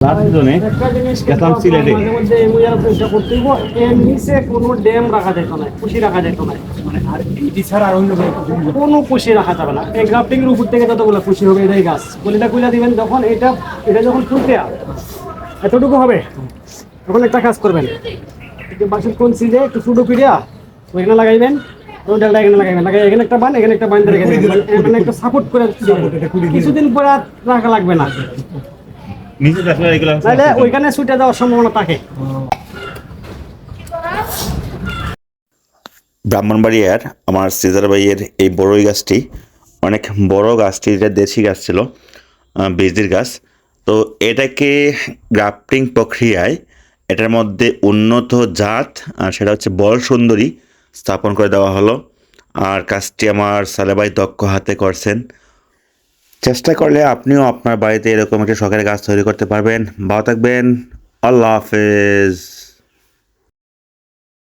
জনে একটা জিনিস গেলাম সিলেটে। মাঝে মধ্যে এমনি আর চেষ্টা করতে হইব, এর নিচে কোনো ড্যাম রাখা যেত না, কুশি রাখা যেত না, মানে আর এটি ছাড়া আর অন্য কোনো কুশি রাখা যাবে না। এই গ্রাফটিং এর উপর থেকে যতগুলো কুশি হবে এটাই গাছ কলিটা কুইলা দিবেন যখন এটা এটা যখন ফুলতে এতটুকু হবে তখন একটা কাজ করবেন, একটু বাঁশের কোন সিজে একটু সুডো পিড়িয়া ওইখানে লাগাইবেন, ওই ডালটা এখানে লাগাইবেন, লাগাই এখানে একটা বান এখানে একটা বান রেখে দেবেন, মানে একটু সাপোর্ট করে দিবেন। কিছুদিন পরে আর রাখা লাগবে না, নিচে আসলে এগুলো তাহলে ওইখানে ছুটে যাওয়ার সম্ভাবনা থাকে। ব্রাহ্মণবাড়িয়ার আমার সিজার ভাইয়ের এই বড়ই গাছটি অনেক বড় গাছটি, এটা দেশি গাছ ছিল, বেজির গাছ। তো এটাকে গ্রাফটিং প্রক্রিয়ায় এটার মধ্যে উন্নত জাত সেটা হচ্ছে বল সুন্দরী স্থাপন করে দেওয়া হলো। আর কাজটি আমার সালে ভাই দক্ষ হাতে করছেন। চেষ্টা করলে আপনিও আপনার বাড়িতে এরকম একটা শখের গাছ তৈরি করতে পারবেন। ভালো থাকবেন, আল্লাহ হাফেজ।